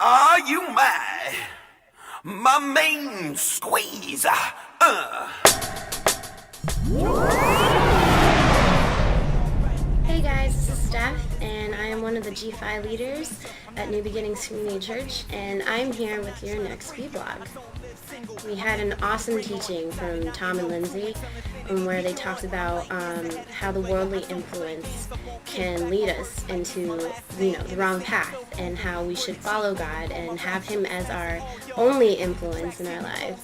Are you my main squeeze? Hey guys, this is Steph, and I am one of the GPHI leaders at New Beginnings Community Church, and I'm here with your next vlog. We had an awesome teaching from Tom and Lindsay where they talked about how the worldly influence can lead us into the wrong path, and how we should follow God and have Him as our only influence in our lives.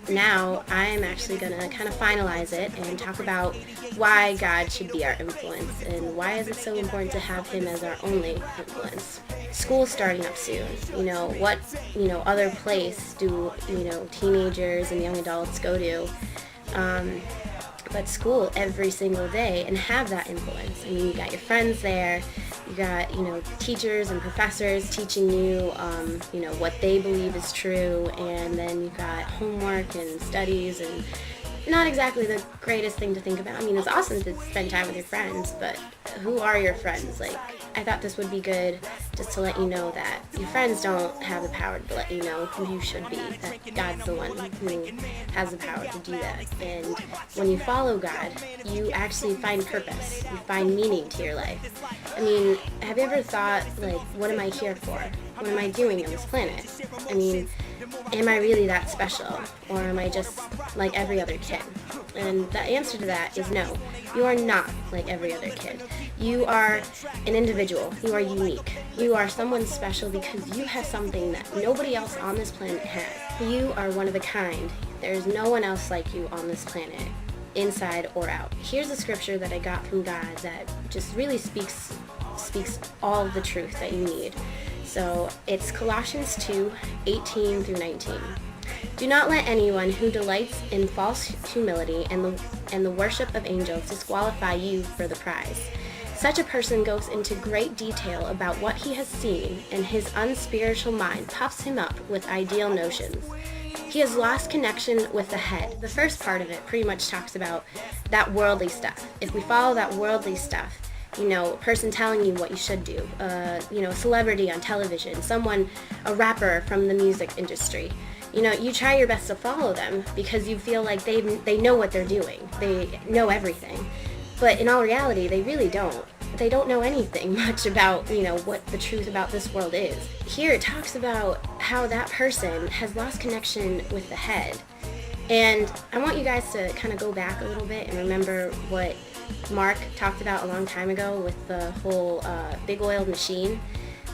Now I am actually going to kind of finalize it and talk about why God should be our influence and why is it so important to have Him as our only influence. School's starting up soon. What other place do teenagers and young adults go to but school every single day and have that influence? I mean, you got your friends there, you got teachers and professors teaching you what they believe is true, and then you got homework and studies, and not exactly the greatest thing to think about. I mean, it's awesome to spend time with your friends, but who are your friends? I thought this would be good just to let you know that your friends don't have the power to let you know who you should be, that God's the one who has the power to do that. And when you follow God, you actually find purpose, you find meaning to your life. I mean, have you ever thought, what am I here for? What am I doing on this planet? I mean, am I really that special, or am I just like every other kid? And the answer to that is no. You are not like every other kid. You are an individual. You are unique. You are someone special because you have something that nobody else on this planet has. You are one of a kind. There's no one else like you on this planet, inside or out. Here's a scripture that I got from God that just really speaks all of the truth that you need. So it's Colossians 2:18 through 19. Do not let anyone who delights in false humility and the worship of angels disqualify you for the prize. Such a person goes into great detail about what he has seen, and his unspiritual mind puffs him up with ideal notions. He has lost connection with the head. The first part of it pretty much talks about that worldly stuff. If we follow that worldly stuff, a person telling you what you should do, a celebrity on television, a rapper from the music industry, you try your best to follow them because you feel like they know what they're doing. They know everything. But in all reality, they really don't. They don't know anything much about, what the truth about this world is. Here it talks about how that person has lost connection with the head. And I want you guys to kind of go back a little bit and remember what Mark talked about a long time ago with the whole big oiled machine.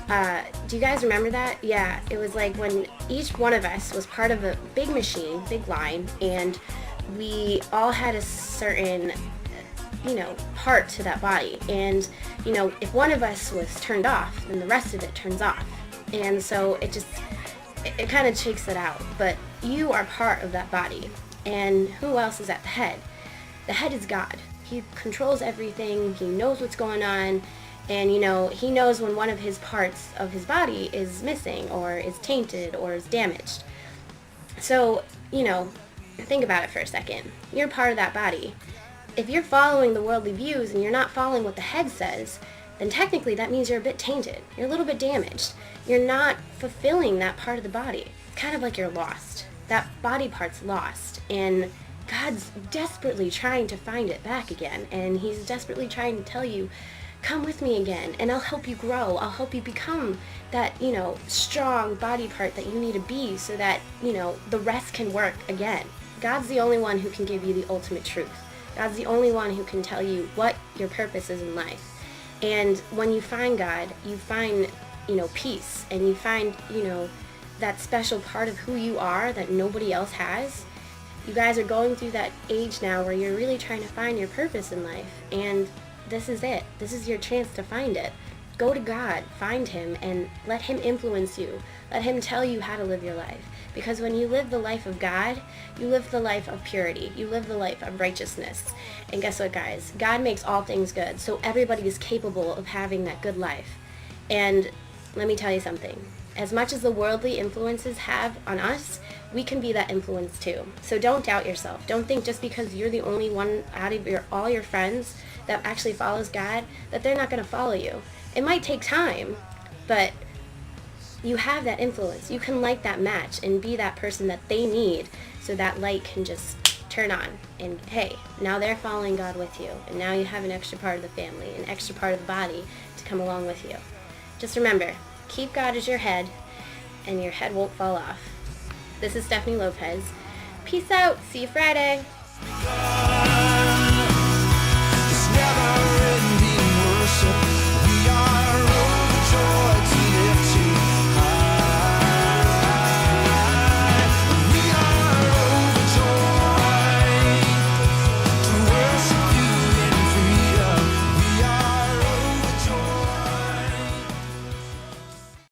Do you guys remember that? Yeah, it was like when each one of us was part of a big machine, big line, and we all had a certain part to that body. And if one of us was turned off, then the rest of it turns off. And so it kind of shakes it out. But you are part of that body. And who else is at the head? The head is God. He controls everything. He knows what's going on. And, he knows when one of his parts of his body is missing or is tainted or is damaged. So, think about it for a second. You're part of that body. If you're following the worldly views and you're not following what the head says, then technically that means you're a bit tainted. You're a little bit damaged. You're not fulfilling that part of the body. It's kind of like you're lost. That body part's lost. And God's desperately trying to find it back again. And He's desperately trying to tell you, come with me again, and I'll help you grow. I'll help you become that, strong body part that you need to be so that, the rest can work again. God's the only one who can give you the ultimate truth. God's the only one who can tell you what your purpose is in life. And when you find God, you find, peace, and you find, that special part of who you are that nobody else has. You guys are going through that age now where you're really trying to find your purpose in life, and this is it. This is your chance to find it. Go to God, find Him, and let Him influence you. Let Him tell you how to live your life. Because when you live the life of God, you live the life of purity. You live the life of righteousness. And guess what, guys? God makes all things good, so everybody is capable of having that good life. And let me tell you something. As much as the worldly influences have on us, we can be that influence too. So don't doubt yourself. Don't think just because you're the only one out of all your friends that actually follows God, that they're not going to follow you. It might take time, but you have that influence. You can light that match and be that person that they need so that light can just turn on. And hey, now they're following God with you. And now you have an extra part of the family, an extra part of the body to come along with you. Just remember, keep God as your head and your head won't fall off. This is Stephanie Lopez. Peace out. See you Friday.